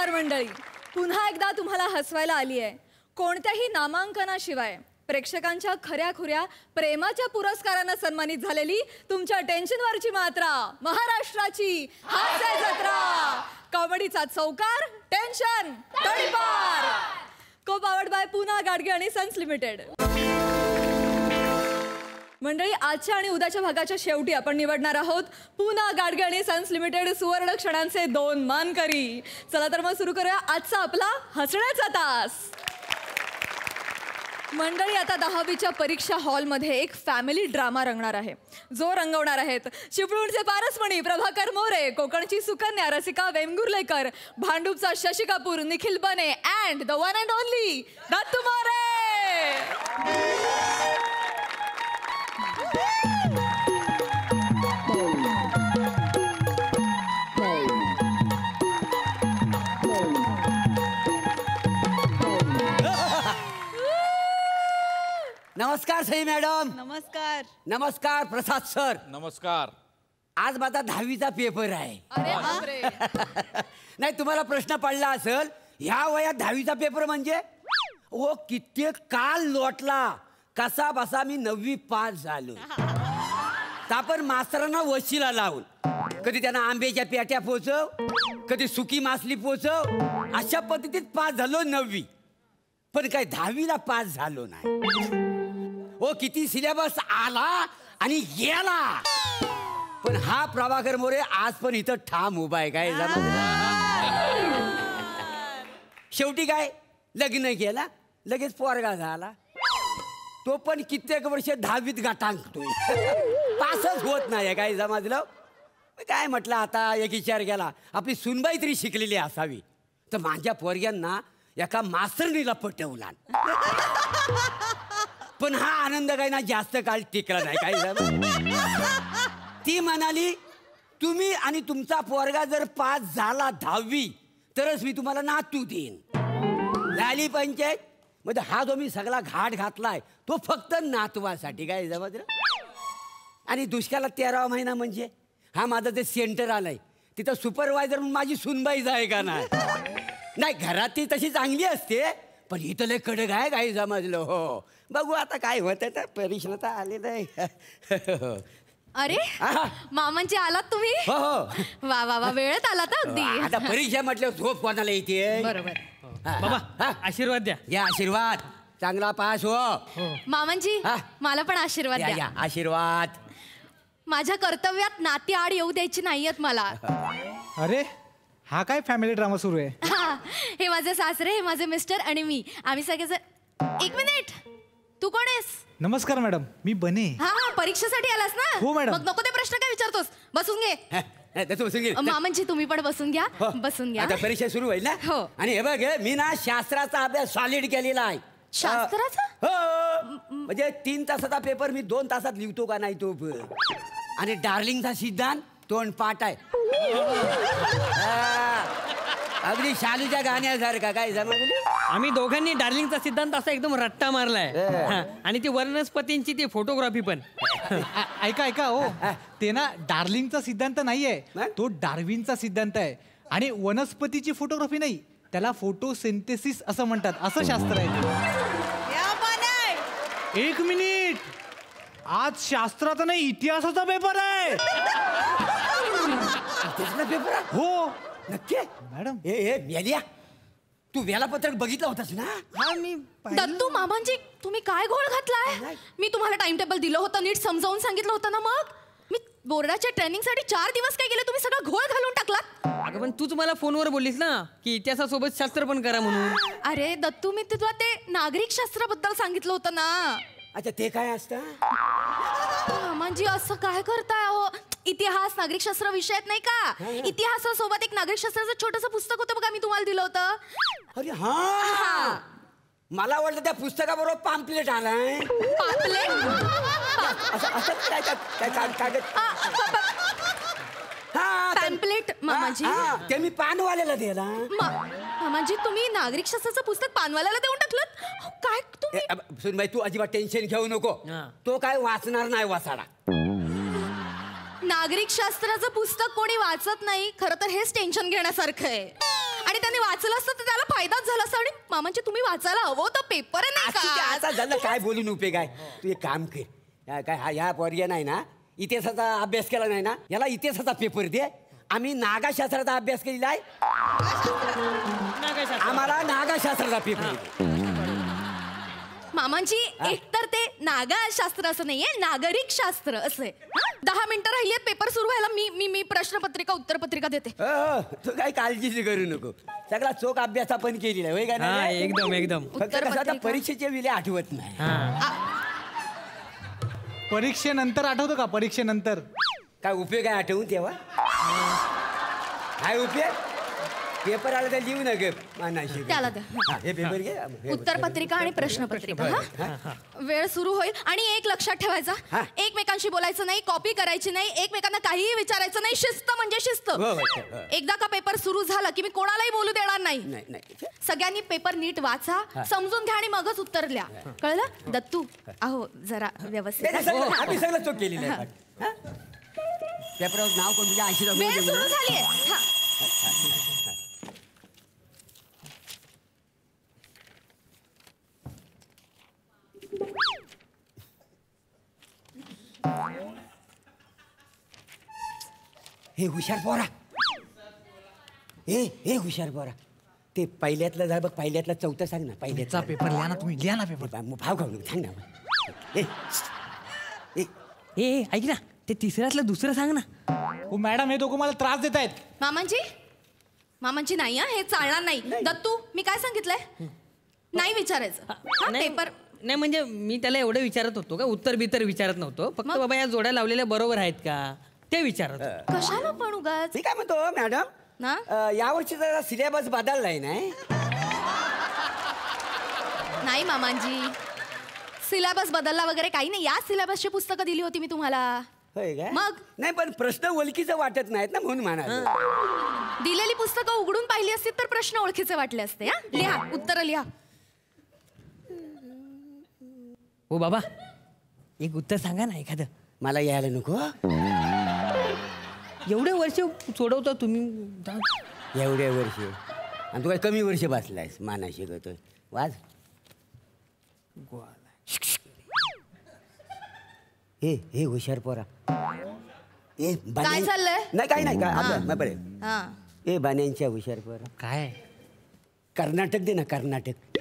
नमस्कार मंडळी, पुन्हा एकदा तुम्हाला हसवायला आली आहे. कोणत्याही नामांकनाशिवाय प्रेक्षकांच्या खऱ्याखुऱ्या प्रेमाच्या पुरस्कारांना सन्मानित झालेली तुमच्या टेन्शनवरची मात्रा, महाराष्ट्राची हास्य जत्रा, कॉमेडीचा चौकार, टेन्शन तडीपार. को पावर्ड बाय पूना गाडगे आणि सन्स लिमिटेड. मंडळी, आजच्या आणि उद्याच्या भागाच्या शेवटी आपण निवडणार आहोत पूना गाडगे आणि सन्स लिमिटेड सुवर्ण क्षणांचे 2 मानकरी. चला तर मग सुरू करूया आजचा आपला हसण्याचा तास. मंडळी, आता 10वीच्या परीक्षा हॉलमध्ये एक फॅमिली ड्रामा रंगणार आहे, जो रंगवणार आहेत चिपळूणचे पारसमणी प्रभाकर मोरे, कोकणची सुकन्या रसिका वेंगुर्लेकर, भांडूपचा शशी कपूर निखिल बने and the one and only Dattu More. नमस्कार सई मॅडम. नमस्कार. नमस्कार प्रसाद सर. नमस्कार. आज माझा 10वीचा पेपर आहे. अरे बापरे. नाही, तुम्हाला प्रश्न पडला असेल, ह्या वयात 10वीचा पेपर म्हणजे ओ कित्येक काल लोटला, कसा बसा मी 9वी पास झालो. तापर मास्तरांना वशिला लावून कधी त्यांना आंब्याच्या पेट्या पोचव, कधी सुकी मासली पोचव, अशा पद्धतीत पास झालो 9वी. पण काय 10वीला पास झालो नाही. ओ किती सिलेबस आला आणि गेला, पण हा प्रभाकर मोरे आज पण इथं ठाम उभा आहे. काय शेवटी काय लग्न केला, लगेच पोरगा झाला. तो पण कित्येक वर्ष 10वीत गाठांकतोय, पासच होत नाही. काय समजलं. काय म्हटलं, आता एक विचार केला, आपली सुनबाई तरी शिकलेली असावी. तर माझ्या पोरग्यांना एका मास्तरणीला पटवला, पण हा आनंद काही ना जास्त काळ टिकला नाही. काय ती म्हणाली, तुम्ही आणि तुमचा पोरगा जर पास झाला 10वी तरच मी तुम्हाला नातू देईन. झाली पंचायत. म्हणजे हा जो मी सगळा घाट घातलाय तो फक्त नातवासाठी. काय समजलं. आणि दुष्काळात 13वा महिना म्हणजे हा माझं जे सेंटर आलंय तिथं सुपरवायझर म्हणून माझी सुनबाई जाय का नाही. घरात ती तशी चांगली असते, पण इथं लय कडक आहे. काही समजलं. हो, बघू आता काय होतं. तर परीक्षा तर आले नाही. अरे मामांची आलात तुम्ही. हो हो. वा वा वा, वेळेत आलात अगदी. आता परीक्षा म्हटलं झोप कोणाला येते. बरोबर. बाबा आशीर्वाद द्या. या आशीर्वाद, चांगला पास हो. मामांची मला पण आशीर्वाद द्या. या आशीर्वाद. माझ्या कर्तव्यात नाती आड येऊ द्यायची नाहीयेत मला. अरे हा काय फॅमिली ड्रामा सुरू आहे. हे माझे सासरे, हे माझे मिस्टर आणि मी, आम्ही सगळेजण. एक मिनिट, तू कोण आहेस. नमस्कार मॅडम, मी बने. हा, परीक्षेसाठी आलास ना. हो मॅडम. मग नको ते प्रश्न काय विचारतोस. बसून घे. मामांची तुम्ही पण बसून घ्या. बसून घ्या. आता परीक्षा सुरू होईल ना. हो. आणि हे बघ, मी ना शास्त्राचा अभ्यास सॉलिड केलेला आहे. शास्त्राचा? हो, म्हणजे 3 तासाचा पेपर मी 2 तासात लिहितो का नाही तो. आणि डार्लिंगचा सिद्धांत तोंडपाठ आहे. अगदी शालूच्या गाण्यासारखा. काय समजलं. आम्ही दोघांनी डार्लिंगचा सिद्धांत असा एकदम रट्टा मारलाय. आणि ती वनस्पतींची ती फोटोग्राफी पण. ऐका ऐका हो, ते ना डार्लिंगचा सिद्धांत नाहीये, तो डार्विनचा सिद्धांत आहे. आणि वनस्पतीची फोटोग्राफी नाही, त्याला फोटोसिंथेसिस असं म्हणतात. असं शास्त्र आहे. एक मिनिट, आज शास्त्राचा नाही इतिहासाचा पेपर आहे. पेपर हो नक्की मॅडम. मेलिया, तू वेळापत्रक बघितलं होतास ना. हा मी दत्तू. मामांची तुम्ही काय घोळ घातलाय. मी तुम्हाला टाइम टेबल दिलं होतं, नीट समजावून सांगितलं होतं ना. मग मी बोर्डाच्या ट्रेनिंगसाठी 4 दिवस काय केले, तुम्ही सगळं घोळ घालून टाकलात. अगं पण तूच मला फोनवर बोललीस ना की इतिहासासोबत शास्त्र पण करा म्हणून. अरे दत्तू, मी तुला ते नागरिक शास्त्राबद्दल सांगितलं होतं ना. अच्छा, ते काय असतं. म्हणजे असं काय करताय हो. इतिहास नागरिकशास्त्र विषयात नाही का. इतिहासासोबत एक नागरिकशास्त्राचं छोटंसं पुस्तक होतं बघा, मी तुम्हाला दिलं होतं. अरे हा, मला वाटलं त्या पुस्तकाबरोबर पॅम्पलेट आलाय. पापलेट? असं काय कागद. हा, पॅम्पलेट मामाजी. ते मी पानवाल्याला दिला. मामाजी, तुम्ही नागरिकशास्त्राचं पुस्तक पानवाल्याला देऊन टाकलं. काय तुम्ही. सुनबाई, तू अजिबात टेन्शन घेऊ नको. तो काय वाचणार नाही वाचाडा. नागरिकशास्त्राचं पुस्तक कोणी वाचत नाही. खरं तर हेच टेन्शन घेण्यासारखं आहे. आणि त्यांनी वाचलं वाचलं असतं तर त्याला फायदाच झाला असता. आणि मामांची तुम्ही वाचायला हवं होतं पेपर नाही असू दे, आता का? झालं काय बोलून उपयोग आहे. तू एक काम कर, ह्या पोरग्या नाही ना इतिहासाचा अभ्यास केला नाही ना, याला इतिहासाचा पेपर दे. आम्ही नागाशास्त्राचा अभ्यास केलेला आहे, आम्हाला नागाशास्त्राचा पेपर दे. मामांची एकतर ते नागशास्त्र असं नाहीये, नागरिक शास्त्र असं आहे. 10 मिनिटं राहिली आहेत पेपर सुरू व्हायला. मी प्रश्नपत्रिका उत्तरपत्रिका देते. तू काही काळजीच करू नको, सगळा चोख अभ्यास आपण केलेला आहे, होय का हा नाही? एकदम एकदम. फक्त कसं आता उत्तरपत्रिका. परीक्षेचे विले आठवत नाही. परीक्षेनंतर आठवतं का? परीक्षेनंतर काय उपयोग आहे आठवून तेव्हा? काय उपयोग? पेपर आला तर लिहू ना ग मानाशी. त्याला द्या. हा, हे पेपर घे. उत्तरपत्रिका आणि प्रश्नपत्रिका. हा? वेळ सुरू होईल आणि एक लक्षात हा. ठेवायचा, एकमेकांशी बोलायचं नाही, कॉपी करायची नाही, एकमेकांना काहीही विचारायचं नाही. शिस्त म्हणजे शिस्त. हो, हो. एकदा का पेपर सुरू झाला की मी कोणालाही बोलू देणार नाही. नाही नाही सगळ्यांनी पेपर नीट वाचा, समजून घ्या आणि मगच उत्तर लिहा. कळलं? दत्तू अहो जरा व्यवस्थित. नाही, सगळं- आम्ही सगळं चोख केलेलं आहे. हा? पेपरावर नाव कोण तुझ्या ऐंशी वेळ सुरू झालीये. हा. हे हुशार पोरा, हे हुशार पोरा, ते पहिल्यातलं झालं बघ, पहिल्यातलं चौथं सांग ना. पहिल्याचा पेपर लिहा ना तुम्ही, लिहा ना पेपर. भाव खाऊ नको, सांग ना. ए ऐक ना, ते तिसऱ्यातलं दुसरं सांग ना. हो मॅडम, हे दोघं मला त्रास देत आहेत. मामांची नाही हा, हे चालणार नाही. दत्तू मी काय सांगितलंय? नाही विचारायचं. हा, नाही पेपर नाही, म्हणजे मी त्याला एवढं विचारत होतो का, उत्तर बितर विचारत नव्हतो. फक्त बाबा या जोड्या लावलेल्या बरोबर आहेत का ते विचारत होतो. कशाला पण उगाच मी काय म्हणतो मॅडम, ना. यावर्षी जरा सिलेबस बदललाय नाही? नाही मामांजी, सिलेबस बदलला वगैरे काही नाही. या सिलेबसची पुस्तकं दिली होती मी तुम्हाला. होय काय? मग? नाही, पण प्रश्न ओळखीचं वाटत नाहीत ना, म्हणून म्हणा. दिलेली पुस्तकं उघडून पाहिली असती तर प्रश्न ओळखीचे वाटले असते. हा, लिहा, उत्तर लिहा. हो बाबा, एक उत्तर सांगा ना एखादं. मला यायला नको. एवढे वर्ष सोडवता तुम्ही. एवढ्या वर्ष आणि तू काय कमी वर्ष बसलायस माना शिकवतोय. वाज. हे हुशार पोरा. काय चाललंय? नाही काही नाही काय हा. आपलं बरे. हा. ए बाण्यांच्या हुशार पोरा. काय? कर्नाटक दे ना, कर्नाटक.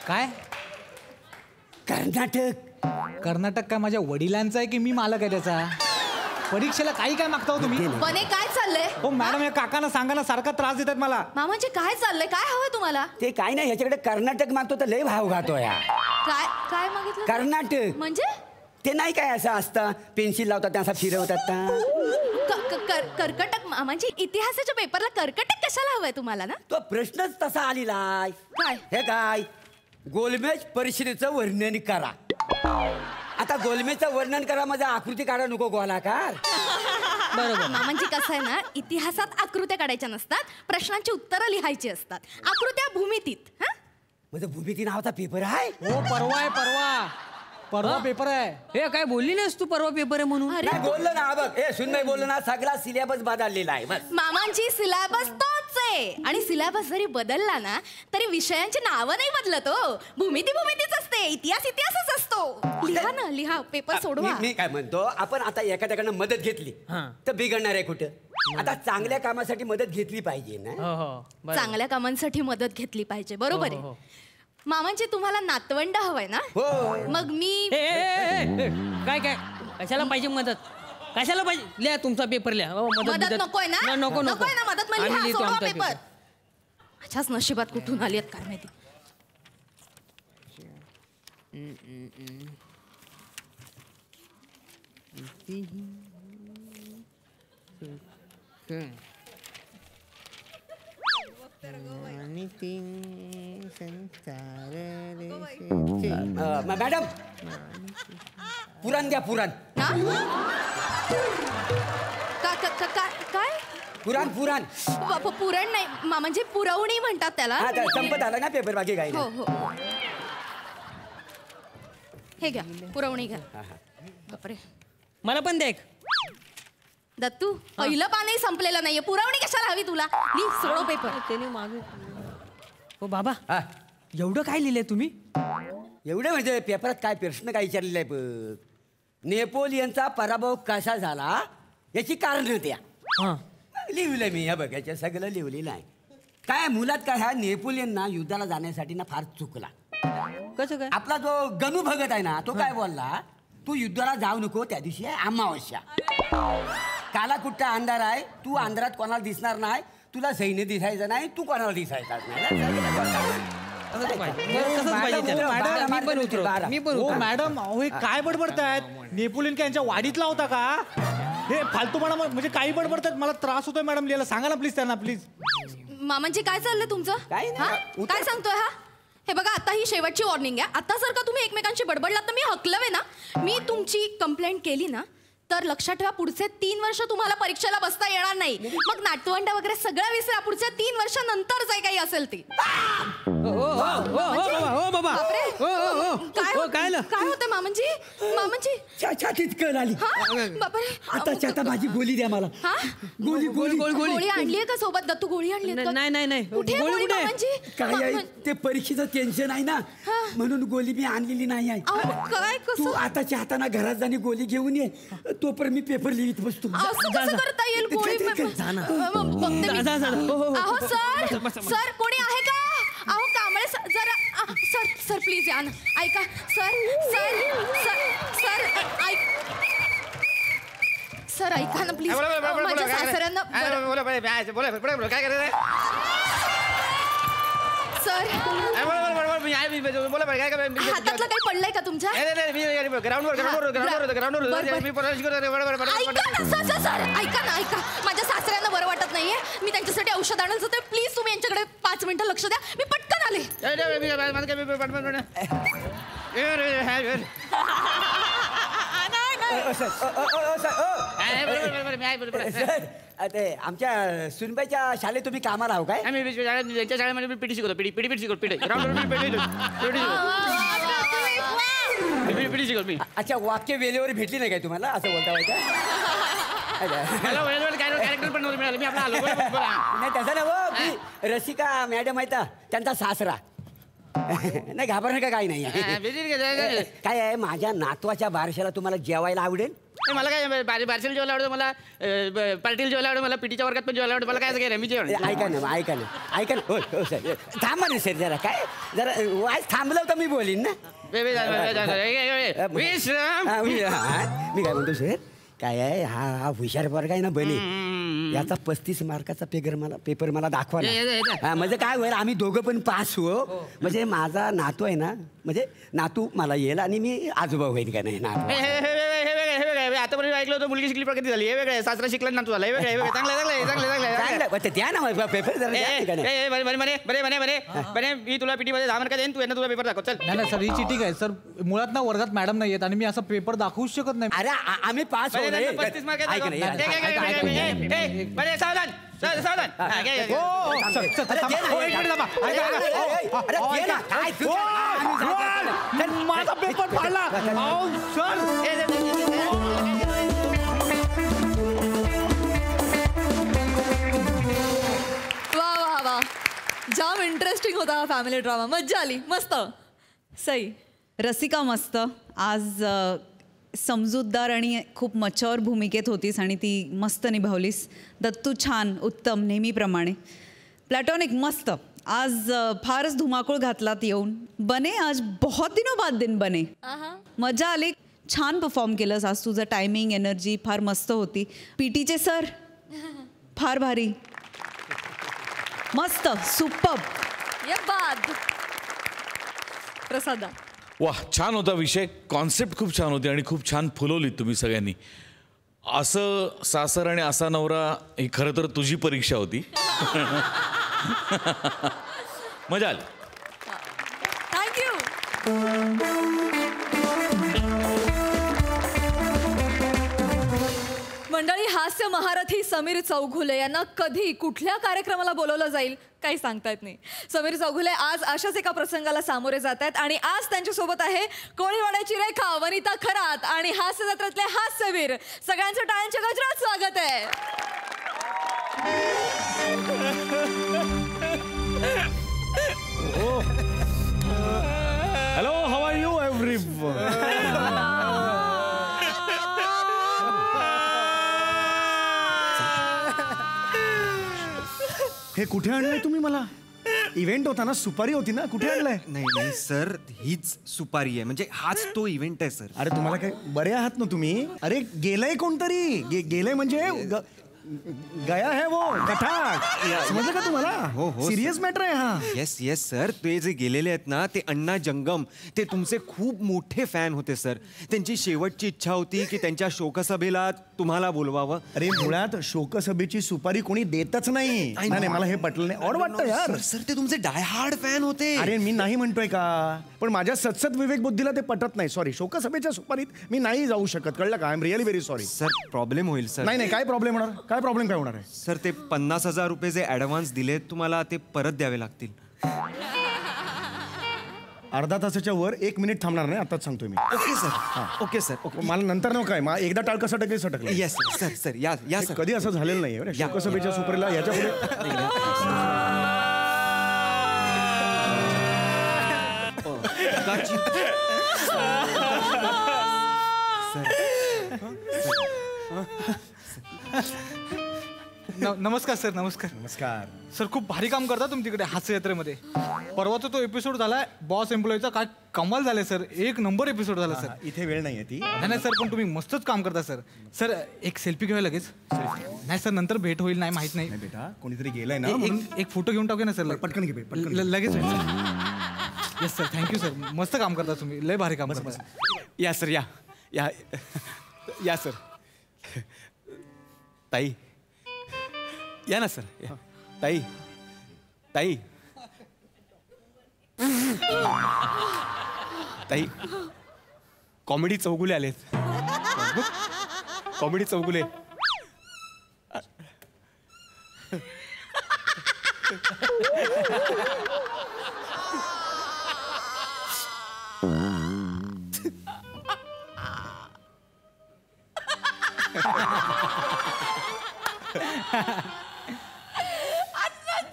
काय? कर्नाटक. कर्नाटक काय माझ्या वडिलांचा आहे की मी मालक आहे त्याचा? परीक्षेला काही काय मागता हो तुम्ही? बने काय चाललंय? हो मॅडम, या काकांना सांगा ना, सारखा त्रास देतात मला. मामांजी काय चाललंय? काय हवंय तुम्हाला? ते काय नाही, ह्याच्याकडे कर्नाटक मागतो तर लय भाव खातो या. काय काय मागितलं? कर्नाटक म्हणजे ते नाही काय असं असतं, पेन्सिल लावतात त्या असं फिरवतात ना. कर्कटक. मामांजी इतिहासाच्या पेपरला कर्कटक कशाला हवंय तुम्हाला ना? तो प्रश्नच तसा आलेला आहे. काय? हे काय, गोलमेज परिषदेचं वर्णन करा. आता गोलमेजचं वर्णन करा, माझा आकृती काढा नको गोलाकार. बरोबर. मामांजी कसं आहे ना, इतिहासात आकृत्या काढायच्या नसतात, प्रश्नांची उत्तरं लिहायची असतात. आकृत्या भूमितीत. हा, माझं भूमिती नावाचा पेपर आहे. हो परवा आहे, परवा पेपर आहे. हे काय बोलली नाहीस तू परवा पेपर आहे म्हणून? अरे नाही बोललो ना, बघ हे सुनबाई बोललो ना, सगळा सिलेबस बदललेला आहे बस. मामांची सिलेबस तोच आहे. आणि सिलेबस जरी बदलला ना तरी विषयांची नावं नाही बदलत हो. भूमितीच असते, इतिहासच असतो. लिहा ना, लिहा, पेपर सोडवा. मी काय म्हणतो, आपण आता एखाद्याकडनं मदत घेतली हा. तर बिघडणार आहे कुठं? आता चांगल्या कामासाठी मदत घेतली पाहिजे ना. हो हो बरोबर. चांगल्या कामांसाठी मदत घेतली पाहिजे. बरोबर हो, हो, आहे. मामांची तुम्हाला नातवंड हवंय ना? हो. मग मी ए, काय काय कशाला पाहिजे मदत? कशाला पाहिजे? लिहा तुमचा पेपर लिहा. हो, मदत बिदत. नकोय ना? नको नको नकोय ना मदत? मग आम्ही लिहा, लिहितो सोडवा आमचा पेपर. माझ्याच नशिबात कुठून आली आहेत काय माहिती. मॅडम पुराण द्या, पुराण. हा? काय पुराण पुराण. पुरण नाही म्हणजे पुरवणी म्हणतात त्याला. हा संपत आला ना पेपर, बाकी काही हो नाही. हो, हे घ्या, पुरवणी घ्या. बापरे. मला पण द्या एक. दत्तू पहिलं पानही संपलेलं नाहीये, पुरवणी कशाला हवी तुला? सोडो पेपर. त्याने मागे हो बाबा, हा. एवढं काय लिहिलंय तुम्ही? एवढे म्हणजे पेपरात काय प्रश्न काय विचारलेला आहे बघ. नेपोलियनचा पराभव कसा झाला याची कारण द्या. हा लिहिलंय मी. ह्या बघ याच्या सगळं लिहिलेलं आहे. काय मुलात काय ह्या नेपोलियन ना युद्धाला जाण्यासाठी ना फार चुकला. कसं काय? आपला जो गणू भगत आहे ना तो काय बोलला, तू युद्धाला जाऊ नको, त्या दिवशी आहे अमावस्या, काला कुठचा अंधार आहे, तू अंधारात कोणाला दिसणार नाही, तुला सैन्य दिसायचं नाही, तू कोणाला दिसायचं नाही. तसंच पाहिजे त्याला. मी पण उतरवतो, मी पण हो उतरवतो. मॅडम, अहो हे काय बडबडतायत? नेपोलियन काय यांच्या वाडीतला होता का? हे फालतूपणा म्हणजे काही बडबडतात. मला त्रास होतोय मॅडम लिहायला. सांगा ना प्लीज त्यांना, प्लीज. मामांजी काय चाललंय तुमचं? काही नाही. हा? काय सांगतोय हा? हे बघा, आता ही शेवटची वॉर्निंग आहे. आता जर का तुम्ही एकमेकांशी बडबडलात तर मी हकलवे ना. मी तुमची कंप्लेंट केली ना तर लक्षात ठेवा, पुढचे 3 वर्ष तुम्हाला परीक्षेला बसता येणार नाही. मग नातवंड वगैरे सगळं विसरा, पुढच्या 3 वर्षानंतर जे काही असेल ते. हो बाबा, बापरे. काय काय होतं मामांजी? मामांजी छातीत कळ आली. हा बापरे. आता माझी गोळी द्या मला. हा गोळी गोळी गोळी आणलीये का सोबत? दत्तू गोळी आणली नाही. कुठे आहे गोळी मामांजी? काय आहे ते परीक्षेचं टेन्शन आहे ना, म्हणून गोळी मी आणलेली नाही आहे. काय तू कसं आताच्या हाताना घरात जाणी गोळी घेऊन ये, तोपर्यंत मी पेपर लिहित बसतो. असं कसं करता येईल? गोळी बघते मी. अहो सर कोणी आहे का? अहो कांबळे जरा सर प्लीज या ना. ऐका सर ऐका ना प्लीज. माझ्या सासऱ्यांना काय करायचं सर बोला काय हातातलं काही पडलंय का तुमच्या? ग्राउंडवर सर ऐका ना. माझ्या सासऱ्यांना बरं वाटत नाहीये. मी त्यांच्यासाठी औषध आणायचं होतं. प्लीज तुम्ही यांच्याकडे 5 मिनिटं लक्ष द्या. मी पटकन आले. ते आमच्या सुनबाईच्या शाळेत तुम्ही कामाला आहो काय? त्यांच्या शाळेमध्ये पिटी शिकवतो. पिटी शिकवतो. पिटी शिकवतो मी. अच्छा, वाक्य वेळेवर भेटली नाही काय तुम्हाला असं बोलता मला वेळेवर कॅरेक्टर पण नव्हतं मिळालं. मी आपला आलो. नाही तसं ना हो, मी रसिका मॅडम आहेत त्यांचा सासरा. नाही घाबर नका, काही नाही. काय आहे, माझ्या नातवाच्या बारशाला तुम्हाला जेवायला आवडेल? मला काय बारशीला जेवायला आवडतं, मला पार्टीला जेवायला आवडतं, मला पिटीच्या वर्गात पण जेवायला आवडतं. मला काय काय मी जेवण ऐका ना. हो सर, थांबा ना सर जरा. काय जरा आज थांबलं तर मी बोलीन ना. मी काय म्हणतो सर, काय आहे हा हुशार वर्ग आहे ना बने, याचा 35 मार्काचा पेपर मला दाखवा ना. म्हणजे काय होईल, आम्ही दोघं पण पास हो. म्हणजे माझा नातू आहे ना, म्हणजे नातू मला येईल आणि मी आजोबा होईल का नाही ना. आतापर्यंत ऐकलं होतं मुलगी शिकली प्रगती झाली. हे वेगळं सासरा शिकला नातू झाला. हे वेगळं चांगलं द्या ना पेपर बरे. मी तुला पिटी मध्ये 10 मार्क देईन, तू यांना तुला पेपर दाखव. चल नाही सर, ही चिटिंग आहे सर. मुळात ना वर्गात मॅडम नाही येत आणि मी असा पेपर दाखवूच शकत नाही. अरे आम्ही पास हो. 35 मार्क सावधान. माझा पेपर पाडला. वा जाम इंटरेस्टिंग होता हा फॅमिली ड्रामा. मज्जा आली. मस्त. सई. रसिका मस्त. आज समजूतदार आणि खूप मच्युअर भूमिकेत होतीस आणि ती मस्त निभावलीस. दत्तू छान, उत्तम, नेहमीप्रमाणे. प्लॅटॉनिक मस्त. आज फारच धुमाकूळ घातलात येऊन. बने आज बहुत दिनों बाद दिन बने. मजा आली. छान परफॉर्म केलंस आज. तुझं टायमिंग, एनर्जी फार मस्त होती. पीटीचे सर फार भारी, मस्त, सुपर्ब. ये बाद. प्रसादा. वा, छान होता विषय. कॉन्सेप्ट खूप छान होती आणि खूप छान फुलवलीत तुम्ही सगळ्यांनी. असं सासर आणि असा नवरा ही खरं तर तुझी परीक्षा होती. मजा आली. थँक्यू. मंडळी, हास्य महारथी समीर चौघुले यांना कधी कुठल्या कार्यक्रमाला बोलवलं जाईल काही सांगता येत नाही. समीर चौगुले आज अशाच एका प्रसंगाला सामोरे जात आहेत आणि आज त्यांच्यासोबत आहे कोळीवाड्याची रेखा, वनिता खरात आणि हास्य जत्रेतले हास्यवीर. सगळ्यांचं टाळ्यांच्या गजरात स्वागत आहे. Hello, how are you everyone? हे कुठे आणलंय तुम्ही मला? इव्हेंट होता ना, सुपारी होती ना, कुठे आणलंय? नाही नाही सर, हीच सुपारी आहे, म्हणजे हाच तो इव्हेंट आहे सर. अरे तुम्हाला काय बरे आहात ना तुम्ही? अरे गेलंय कोणतरी, गेलंय म्हणजे गया है वो कठाक, समजलं का तुम्हाला? हो हो, सिरियस मॅटर आहे हा. येस येस सर, ते जे गेलेले आहेत ना ते अण्णा जंगम, ते तुमचे खूप मोठे फॅन होते सर. त्यांची शेवटची इच्छा होती की त्यांच्या शोकसभेला तुम्हाला बोलवावं. अरे मुळात शोकसभेची सुपारी कोणी देतच नाही. नाही मला हे पटलं नाही, ऑड वाटतं यार. सर ते तुमचे डाय हार्ड फॅन होते. अरे मी नाही म्हणतोय का, पण माझ्या सतसत विवेक बुद्धीला ते पटत नाही. सॉरी, शोकसभेच्या सुपारीत मी नाही जाऊ शकत, कळलं का? I am really very sorry sir. Problem होईल सर. नाही काय प्रॉब्लेम होणार? काय प्रॉब्लेम काय होणार आहे? सर ते 50,000 रुपये जे ऍडव्हान्स दिले तुम्हाला ते परत द्यावे लागतील. अर्धा तासाच्या वर 1 मिनिट थांबणार नाही, आताच सांगतोय मी. Okay sir. Okay sir. Okay. मला नंतर नको काय, एकदा टाळ कसं टकले सटकलं. Yes sir. सर या या सर. कधी असं झालेलं नाही शोकसभेच्या सुपारीला याच्या पुढे. नमस्कार सर. नमस्कार. नमस्कार सर. खूप भारी काम करता तुम्ही तिकडे हास्य जत्रेमध्ये. परवाचा तो एपिसोड झालाय बॉस एम्प्लॉईचा, काय कमाल झालाय सर. 1 नंबर एपिसोड झाला सर. इथे वेळ नाहीये ती. नाही सर, पण तुम्ही मस्तच काम करता सर. सर एक सेल्फी घ्यावी लगेच. नाही सर, नंतर भेट होईल, नाही माहित नाही. बेटा कोणीतरी गेलाय ना, एक फोटो घेऊन टाकूया ना सर. पटकन घे पटकन. लगेच होईल sir. Yes sir, thank you sir. मस्त काम करता तुम्ही, लय भारी काम करता. या सर, या या या सर. ताई या ना सर. ताई ताई ताई कॉमेडी चौगुले आलेत. कॉमेडी चौगुले.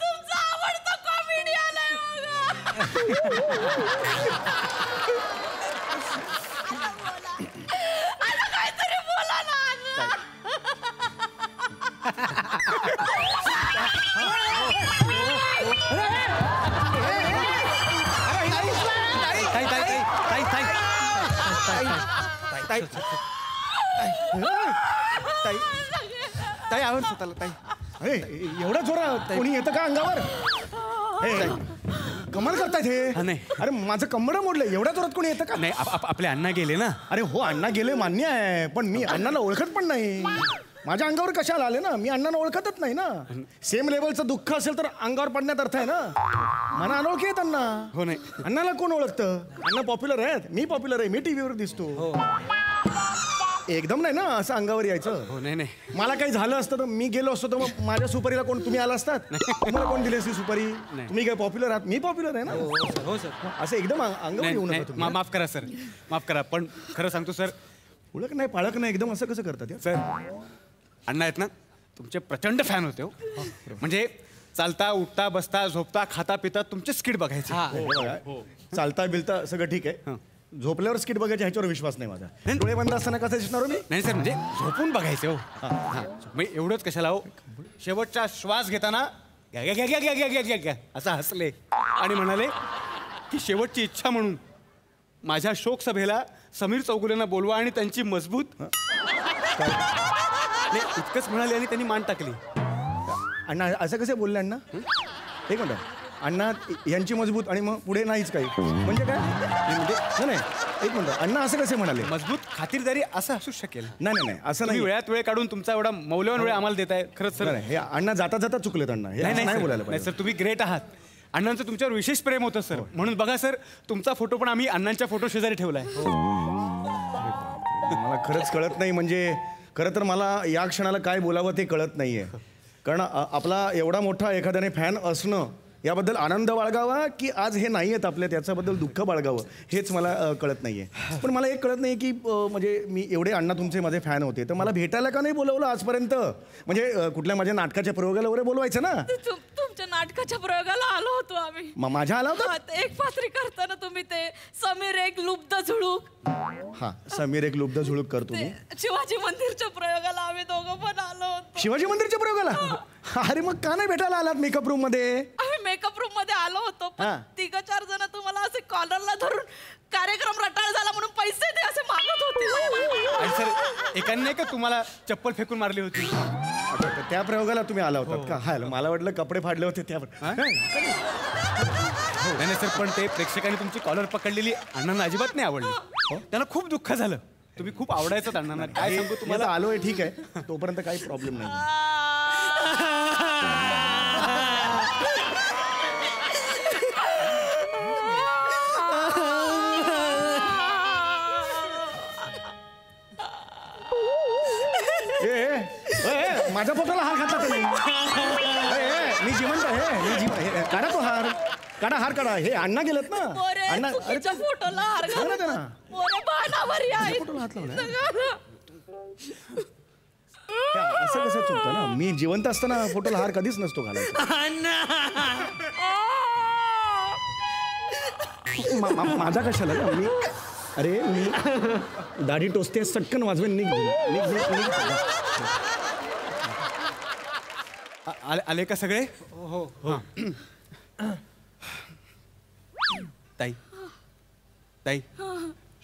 तुमचा आवडता कॉमेडियन आहे काहीतरी बोला ना. ताई आवड स्वतःला ताई. अरे एवढा जोरात कोणी येतं का अंगावर? कमाल करतायत हे. नाही. अरे माझं कंबरं मोडलं, एवढ्या जोरात कोणी येतं का? नाही, आपले अण्णा गेले ना. अरे हो, अण्णा गेले मान्य आहे, पण मी अण्णाला ओळखत पण नाही. माझ्या अंगावर कशाला आले ना, मी अण्णांना ओळखतच नाही ना. सेम लेवलचं दुःख असेल तर अंगावर पडण्यात अर्थ आहे ना. मला अनोळखी आहेत अण्णा. हो नाही. अण्णाला कोण ओळखतं? अण्णा पॉप्युलर आहेत, मी पॉप्युलर आहे, मी टीव्हीवर दिसतो. एकदम नाही ना असं अंगावर यायचं. हो नाही. मला काही झालं असतं तर मी गेलो असतो तर मग माझ्या सुपारीला कोण तुम्ही आला असतात? तुम्हाला कोण दिली असती सुपारी? तुम्ही काय पॉप्युलर आहात, मी पॉप्युलर आहे ना. हो सर. असं एकदम अंगावर येऊ नका तुम्ही. माफ करा सर, माफ करा. पण खरं सांगतो सर, ओळख नाही पाळख नाही, एकदम असं कसं करतात यार? सर अण्णा आहेत ना, तुमचे प्रचंड फॅन होते हो. म्हणजे चालता उठता बसता झोपता खाता पिता तुमचे स्किट बघायचे. हे बघा, चालता बिलता सगळं ठीक आहे, झोपल्यावर स्किट बघायच्या ह्याच्यावर विश्वास नाही माझा. डोळे बंद असताना कसं दिसणार मी? नाही सर, म्हणजे झोपून बघायचे हो. म्हणजे एवढंच कशाला हो, शेवटचा श्वास घेताना घ्या घ्या घ्या घ्या घ्या घ्या घ्या घ्या असं हसले आणि म्हणाले की शेवटची इच्छा म्हणून माझ्या शोक सभेला समीर चौगुलेंना बोलवा आणि त्यांची मजबूत. नाही इतकंच म्हणाले आणि त्यांनी मान टाकली. अण्णा असं कसे बोलले अण्णा? एक मिनिट, अण्णा यांची मजबूत आणि मग पुढे नाहीच काही म्हणजे काय? म्हणजे नाही एक मिनिट, अण्णा असं कसे म्हणाले? मजबूत खातिरदारी असं असू शकेल. नाही असं नाही. वेळात वेळ काढून तुमचा एवढा मौल्यवान वेळ आम्हाला देताय. खरंच सर. हे अण्णा जाता जाता चुकलेत अण्णा. हे नाही बोलायला नाही सर, तुम्ही ग्रेट आहात. अण्णांचं तुमच्यावर विशेष प्रेम होतं सर. म्हणून बघा सर, तुमचा फोटो पण आम्ही अण्णांच्या फोटो शेजारी ठेवलाय. मला खरंच कळत नाही. म्हणजे खरं तर मला या क्षणाला काय बोलावं ते कळत नाहीये. कारण आपला एवढा मोठा एखाद्याने फॅन असणं याबद्दल आनंद बाळगावा की आज हे नाही आहेत आपल्या त्याच्याबद्दल दुःख बाळगावं हेच मला कळत नाहीये. पण मला एक कळत नाही की म्हणजे मी एवढे अण्णा तुमचे माझे फॅन होते तर मला भेटायला का नाही बोलवलं आजपर्यंत. म्हणजे कुठल्या माझ्या नाटकाच्या प्रयोगाला वगैरे बोलवायचं ना. तुमच्या नाटकाच्या प्रयोगाला आलो होतो आम्ही. माझ्या आला होता एक पात्री करताना तुम्ही ते समीर एक लुब्ध झुळूक. हा समीर एक लुब्ध झुळूक करतो मी. शिवाजी मंदिरच्या प्रयोगाला आम्ही दोघं पण आलो होतो. शिवाजी मंदिरच्या प्रयोगाला. अरे मग का नाही भेटायला आलात मेकअप रूम मध्ये. आम्ही मेकअप रूम मध्ये आलो होतो पण 3-4 जण तुम्हाला असे कॉलरला धरून कार्यक्रम रटाळ झाला म्हणून पैसे ते असे मागत होते. आणि सर एकाने नाही का तुम्हाला चप्पल फेकून मारली होती. त्या प्रयोगाला तुम्ही आला होतात का. हा मला वाटलं कपडे फाडले होते त्यावर. नाही सर पण ते प्रेक्षकांनी तुमची कॉलर पकडलेली अण्णांना अजिबात नाही आवडली. त्यांना खूप दुःख झालं. तुम्ही खूप आवडायचं अण्णांना. काय सांगू तुम्हाला. आलोय ठीक आहे तोपर्यंत काही प्रॉब्लेम नाही. माझ्या फोटोला हार घातला तुम्ही. मी जिवंत आहे. मी काढा तो हार. काढा हार काढा. हे अण्णा गेलेत ना. अण्णा फोटोला हार घातला. मोरे बाणावर आहे. फोटोला हात लावला. असं कसं चुकतं ना. मी जिवंत असताना फोटोला हार कधीच नसतो घालायचा. माझा कशाला ना. मी अरे मी दाढी टोचते सटकन वाजवेन. निघ. आले का सगळे. हो हो ताई ताई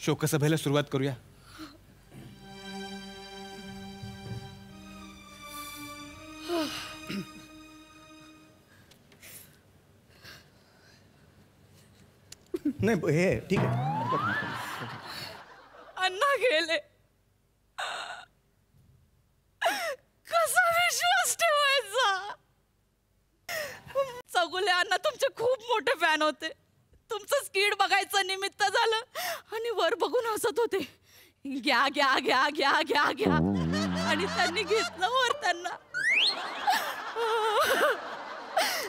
शोकसभेला सुरुवात करूया. नाही हे ठीक आहे. अण्णा गेले. कसा विश्वास ठेवायचा. चौगुले अण्णा तुमचे खूप मोठे फॅन होते. तुमचं स्किड बघायचं निमित्त झालं आणि वर बघून हसत होते. घ्या घ्या घ्या घ्या घ्या घ्या आणि त्यांनी घेतलं वर त्यांना.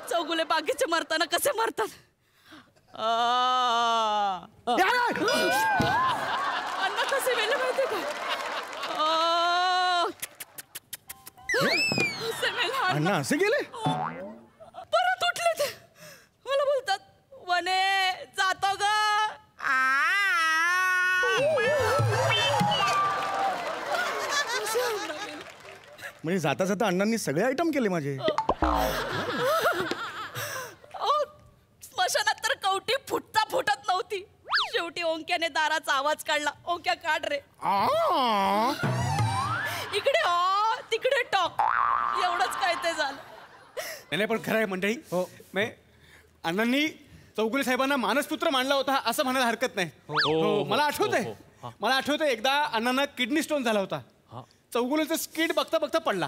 चौगुले बाकीचे मरताना कसे मरतात. अण्णा कसे मेले माहिती का. अण्णा असे गेले. परत उठले ते. मला बोलतात वने जातो ग. म्हणजे जाता जाता अण्णांनी सगळे आयटम केले माझे. स्मशानात तर कवटी फुटत नव्हती. शेवटी ओंक्याने दाराचा आवाज काढला. ओंक्या काढ रे. इकडे तिकडे टॉक. एवढंच काय ते झालं. नाही पण खरं आहे मंडळी. हो अण्णांनी चौगुले साहेबांना मानसपुत्र मानला होता असं म्हणायला हरकत नाही. हो मला आठवतंय एकदा अण्णांना किडनी स्टोन झाला होता. चौगुलेचं स्किड बघता बघता पडला.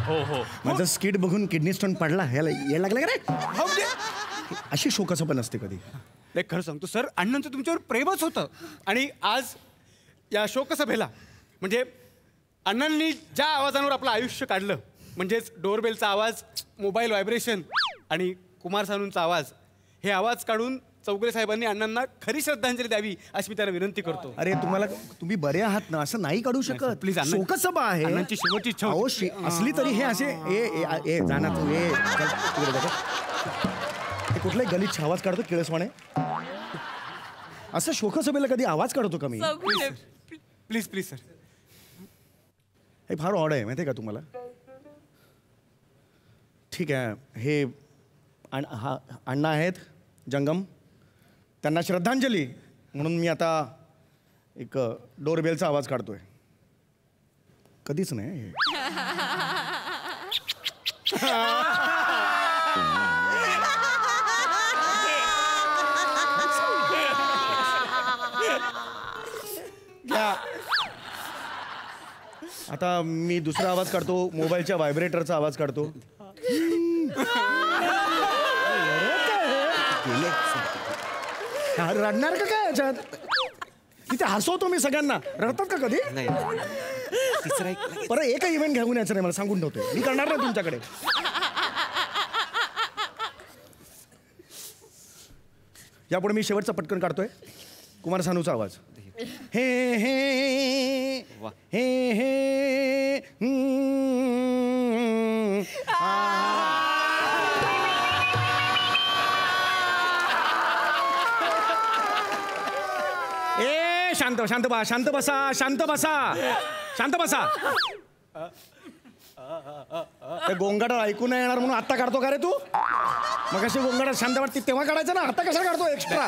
हो माझं स्किड बघून किडनी स्टोन पडला. ह्याला ये लागलं का रे. अशी शोकाचं पण असते कधी. नाही खरं सांगतो सर अण्णांचं तुमच्यावर प्रेमच होतं. आणि आज या शोकसभेला म्हणजे अण्णांनी ज्या आवाजांवर आपलं आयुष्य काढलं म्हणजेच डोरबेलचा आवाज, मोबाईल व्हायब्रेशन आणि कुमार सानूंचा आवाज, हे आवाज काढून चौगुले साहेबांनी अण्णांना खरी श्रद्धांजली द्यावी अशी मी त्यांना विनंती करतो. अरे तुम्ही बरे आहात ना. असं नाही काढू शकत. प्लीज शोकसभा आहे. अण्णांची शेवटची इच्छा असली तरी हे असे जाणार तू. हे कुठल्याही गलीत आवाज काढतो किळसवाणे. असं शोकसभेला कधी आवाज काढतो का मी. Please please sir. हे फार ऑड आहे माहिती आहे का तुम्हाला. ठीक आहे हे अण्णा आहेत जंगम. त्यांना श्रद्धांजली म्हणून मी आता एक डोरबेलचा आवाज काढतोय. कधीच नाही हे. आता मी दुसरा आवाज काढतो. मोबाईलच्या व्हायब्रेटरचा आवाज काढतो. रडणार का काय याच्यात. तिथे हसवतो मी सगळ्यांना. रडतात का कधी. परत एकही इव्हेंट घेऊन यायचं नाही मला सांगून ठेवतोय. मी करणार नाही तुमच्याकडे. यापुढे मी शेवटचा पटकन काढतोय. कुमार सानूचा आवाज. हे हे हे हे ए शांत शांत बसा शांत बसा शांत बसा शांत बसा. ते गोंगाटा ऐकू नाही येणार म्हणून आता काढतो का रे तू? मग अशी गोंगाटा शांत वाटते तेव्हा काढायचं ना, आता कशाला काढतो एक्स्ट्रा?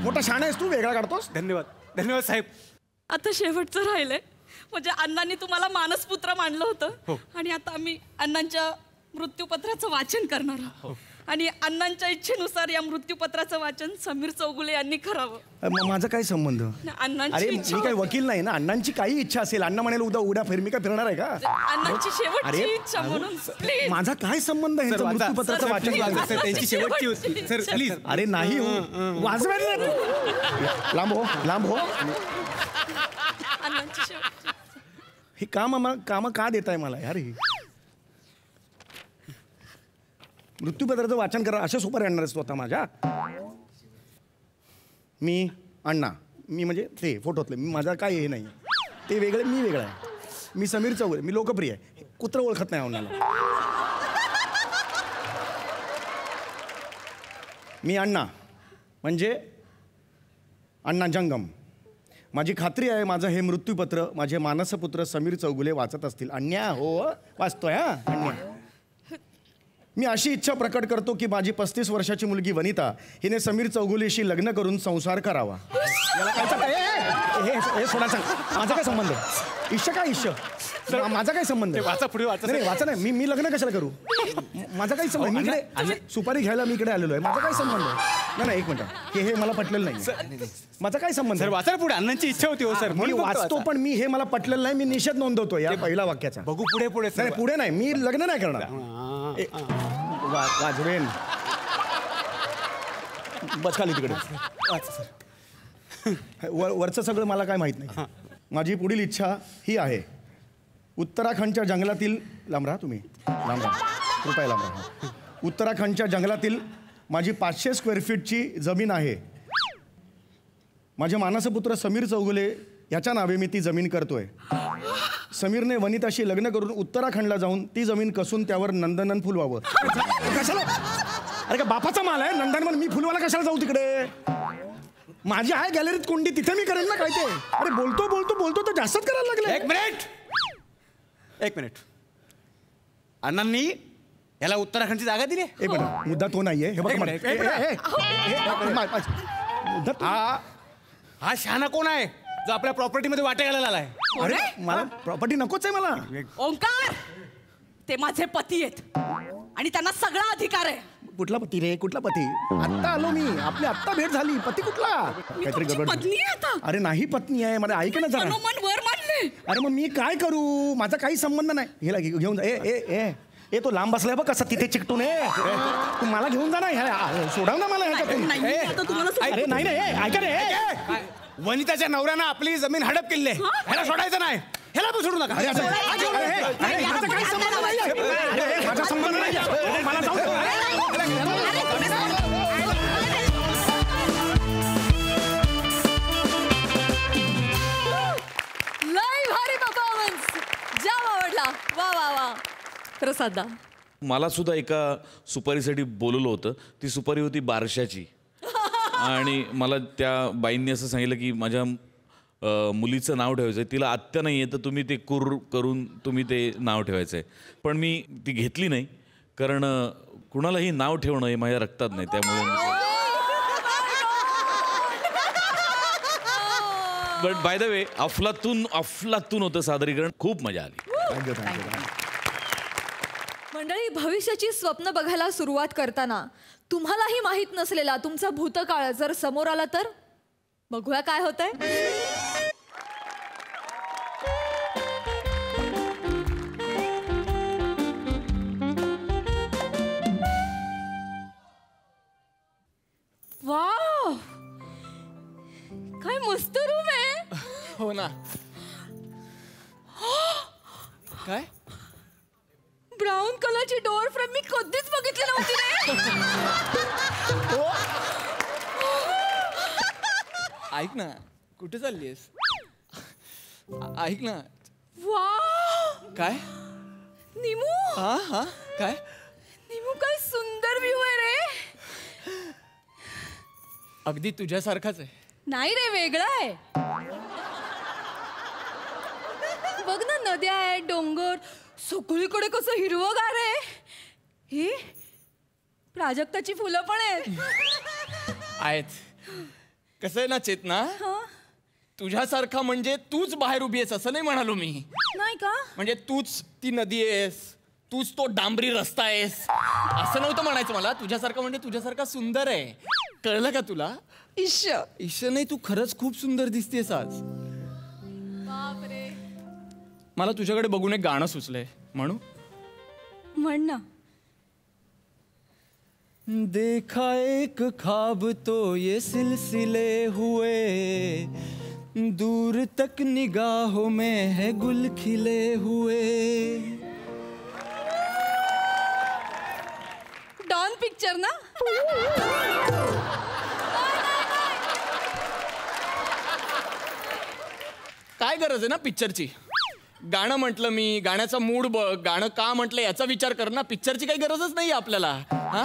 मोठा शाणा आहेस तू, वेगळा काढतोस. धन्यवाद धन्यवाद साहेब. आता शेवटचं राहिलंय. म्हणजे अण्णांनी तुम्हाला मानसपुत्र मानलं होतं आणि आता आम्ही अण्णांच्या मृत्यूपत्राचं वाचन करणार आहोत. आणि अण्णांच्या इच्छेनुसार या मृत्यूपत्राचं वाचन समीर चौगुले यांनी करावं. माझा काय संबंध? अण्णांची अरे इच्छा मी काही होती. वकील नाही ना. अण्णांची काही इच्छा असेल, अण्णा म्हणाल उद्या उड्या फिर, मी काय फिरणार आहे का? अण्णांची शेवटची इच्छा म्हणून please. माझा काय संबंध आहे मृत्यूपत्राचं सर, वाचन? please. त्यांची शेवटची होती सर, प्लीज. अरे नाही हो, वाजवायला लांब हो, लांब हो. अण्णांची शेवटची. ही काम का देताय मला यार? ही मृत्यूपत्राचं वाचन करा अशा सुपारी आणणार आहेस स्वतः माझ्या? मी अण्णा, मी म्हणजे ते फोटोतले, मी माझा काय हे नाही. ते वेगळे, मी वेगळा आहे. मी समीर चौगुले, मी लोकप्रिय आहे. कुत्र ओळखत नाही अण्णाला. मी अण्णा म्हणजे अण्णा जंगम. माझी खात्री आहे माझं हे मृत्यूपत्र माझे मानसपुत्र समीर चौगुले वाचत असतील. अण्णा हो, वाचतोय हा अण्णा. मी अशी इच्छा प्रकट करतो की माझी 35 वर्षाची मुलगी वनिता हिने समीर चौगुलेशी लग्न करून संसार करावा. याला काय हे सोडा सांग. माझा काय संबंध? इश्य काय इश्य? माझा काय संबंध? वाचा पुढे वाचा. नाही वाचा नाही. मी लग्न कशाला करू? माझा काही संबंध? मी इकडे सुपारी घ्यायला मी इकडे आलेलो आहे. माझा काय संबंध? नाही एक मिनिट, हे मला पटलेलं नाही. माझा काय संबंध? सर वाचा पुढे. अण्णांची इच्छा होती हो सर, मी वाचतो पण मी हे मला पटलेलं नाही. मी निषेध नोंदवतो या पहिल्या वाक्याचा. बघू पुढे पुढे. नाही पुढे नाही, मी लग्न नाही करणार. वाजवेन बस खाली तिकडे. वरचं सगळं मला काय माहित नाही. माझी पुढील इच्छा ही आहे. उत्तराखंडच्या जंगलातील लांब राहा तुम्ही, लांब राहा कृपया, लांब राहा. उत्तराखंडच्या जंगलातील माझी 500 स्क्वेअर फीटची जमीन आहे. माझे मानसपुत्र समीर चौगुले याच्या नावे मी ती जमीन करतोय. समीरने वनिताशी लग्न करून उत्तराखंडला जाऊन ती जमीन कसून त्यावर नंदनवन फुलवावं. कशाला? अरे का बापाचा माल आहे नंदनवन? मी फुलवायला कशाला जाऊ तिकडे? माझी आहे गॅलरीत कोंडी, तिथे मी करेन ना काय ते. अरे बोलतो बोलतो बोलतो तर जास्तच करायला लागले. एक मिनिट. अण्णांनी याला उत्तराखंडची जागा दिली. एक मिनिट, मुद्दा तो नाहीये. हे बघा हा शहाणा कोण आहे जो आपल्या प्रॉपर्टीमध्ये वाटे घालायला आलाय? अरे मला प्रॉपर्टी नकोच आहे मला. ओंकार, ते माझे पती आहेत आणि त्यांना सगळा अधिकार आहे. कुठला पती रे? कुठला पती? आत्ता आलो मी, आपली आत्ता भेट झाली. पती कुठला? काहीतरी गडबड. पत्नी आहे आता. अरे नाही पत्नी आहे, मला ऐक ना जरा. मनोमन वर मानले. अरे मग मी काय करू? माझा काही संबंध नाही. हेला घेऊन जा. ए तो लांब बसलाय बघ कसा तिथे चिकटून. तू मला घेऊन जा ना, सोडव ना मला ह्याच्यातून. अरे नाही रे, ऐका रे. वनिताच्या नवऱ्यानं आपली जमीन हडप केली आहे, ह्याला सोडायचं नाही. ह्याला पण सोडू नका. माझा काही संबंध नाही. माझा संबंध नाही. मला जाऊ दे. लय भारी परफॉर्मन्स, जाम आवडला. वा वा वा. प्रसादा, मला सुद्धा एका सुपारीसाठी बोलवलं होतं. ती सुपारी होती बारशाची. आणि मला त्या बाईंनी असं सांगितलं की माझ्या मुलीचं नाव ठेवायचं आहे. तिला आत्या नाही आहे तर तुम्ही ते करून तुम्ही ते नाव ठेवायचं आहे. पण मी ती घेतली नाही, कारण कुणालाही नाव ठेवणं हे माझ्या रक्तात नाही. त्यामुळे बट बाय द वे अफलातून होतं सादरीकरण. खूप मजा आली. मंडळी, भविष्याची स्वप्न बघायला सुरुवात करताना तुम्हालाही माहित नसलेला तुमचा भूतकाळ जर समोर आला तर बघूया काय होतंय. वाव, काय मस्त रूम आहे. हो ना. काय ब्राऊन कलरची डोअर फ्रेम मी कधीच बघितली नव्हती रे. ऐक ना, कुठे चाललीयस? ऐक ना. वाव काय? निमू हा हा काय? निमू काय सुंदर व्ह्यू आहे रे. अगदी तुझ्यासारखाच आहे. नाही रे, वेगळं आहे. बघ ना, नद्या आहेत, डोंगर, सगळीकडे कसं हिरवंगार आहे. हे प्राजक्ताची फुलं पण आहेत. कसं आहे ना चेतना, तुझ्यासारखा म्हणजे तूच बाहेर उभी आहेस असं नाही म्हणालो मी. नाही का? म्हणजे तूच ती नदी आहेस, तूच तो डांबरी रस्ता आहेस असं नव्हतं म्हणायचं मला. तुझ्यासारखा म्हणजे तुझ्यासारखा सुंदर आहे. कळलं का तुला? ईश नाही, तू खरंच खूप सुंदर दिसतेस आज. बापरे. मला तुझ्याकडे बघून एक गाणं सुचलंय, म्हणू? म्हण ना. देखा एक ख्वाब तो ये सिलसिले हुए, दूर तक निगाहों में है गुल खिले हुए. डॉन पिक्चर ना? काय गरज आहे ना पिक्चरची? गाणं म्हटलं मी, गाण्याचा मूड बघ, गाणं का म्हटलं याचा विचार कर ना. पिक्चरची काही गरजच नाही आपल्याला. हा,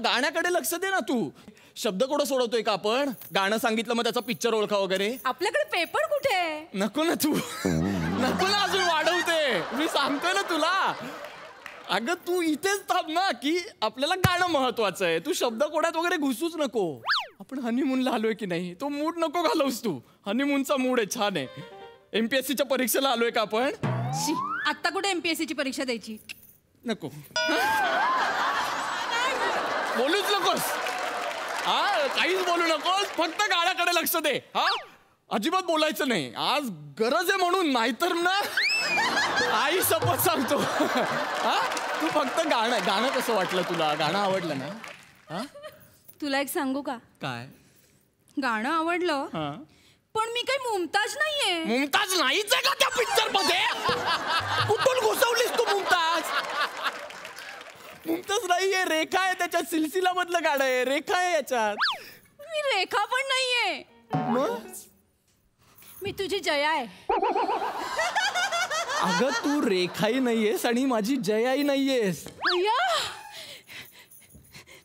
गाण्याकडे लक्ष दे ना तू. शब्द कोडं सोडवतोय का आपण? गाणं सांगितलं मग त्याचा पिक्चर ओळखा वगैरे. आपल्याकडे पेपर कुठे आहे? नको ना तू, नको ना अजून वाढवते. मी सांगतोय ना तुला. अगं तू इथेच थांब ना, की आपल्याला गाणं महत्वाचं आहे. तू शब्द कोड्यात वगैरे घुसूच नको. आपण हनीमूनला आलोय की नाही, तो मूड नको घालवस तू. हनीमूनचा मूड आहे, छान आहे. MPSCच्या परीक्षेला आलोय का आपण? आता कुठे MPSCची परीक्षा द्यायची? नको बोलूच नकोस. हा, काहीच बोलू नकोस, फक्त गाण्याकडे लक्ष दे. हा, अजिबात बोलायचं नाही. आज गरज आहे म्हणून, नाहीतर ना आई शपथ सांगतो. हा, तू फक्त गाणं कसं वाटलं तुला? गाणं आवडलं ना? हा, तुला एक सांगू का? काय? गाणं आवडलं, हा, पण मी काही मुमताज नाहीये. मुमताज नाहीच आहे का त्या पिक्चर मध्ये? कुठून घुसवलीस तू मुमताज? मुमताज नाहीये, रेखा आहे त्याच्यात. सिलसिला मधलं गाणं आहे, रेखा आहे याच्यात. मी रेखा पण नाहीये. मग मी तुझी जया आहे. अगं तू रेखाही नाहीयेस आणि माझी जयाही नाहीयेस. अय्या,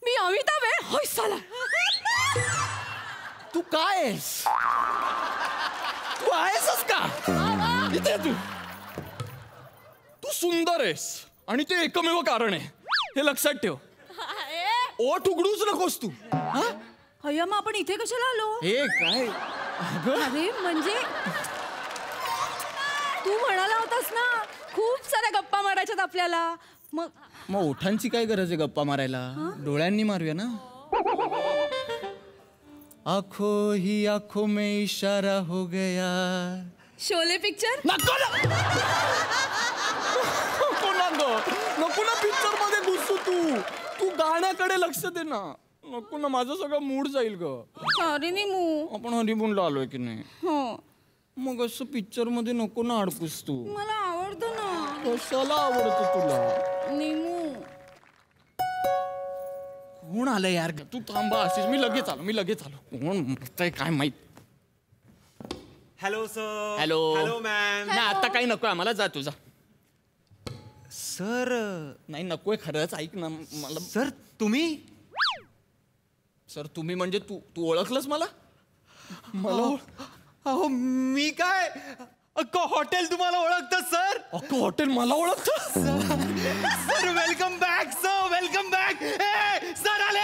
मी अमिताभ आहे. होय साला. तू काय आहेस? तू आहेसच का? इथे तू सुंदर आहेस आणि ते एकमेव कारण आहे, हे लक्षात ठेव. ओठ उघडूच नकोस तू. अय्या, मग आपण इथे कशाला आलो? हे काय? अरे म्हणजे तू म्हणाला होतास ना खूप साऱ्या गप्पा मारायच्यात आपल्याला. मग ओठांची काय गरज आहे गप्पा मारायला? डोळ्यांनी मारूया ना. आंखों ही आंखों में इशारा हो गया. शोले पिक्चर? नको ना पिक्चर मध्ये घुसू तू. तू गाण्याकडे लक्ष दे ना. नको ना, माझं सगळं मूड जाईल ग. अरे निमू, आपण हनीमूनला आलोय की नाही? हो. मग असं पिक्चर मध्ये नको ना अडकूस तू. मला आवडतं ना. कशाला आवडतं तुला? निमू, कोण आलं यार? तू थांबा अशीच. मी लगेच आलो. कोण म्हणतंय काय माहित. Hello sir. Hello ma'am. नाही, आता काही नको आम्हाला. जा तुझा. सर नाही नकोय खरंच. ऐक ना मला. सर तुम्ही? सर तुम्ही म्हणजे तू ओळखलंस मला? अहो मी काय अख्खं हॉटेल तुम्हाला ओळखतं सर. अख्खं हॉटेल मला ओळखतं? Sir welcome back. Sir welcome back. Sir आले.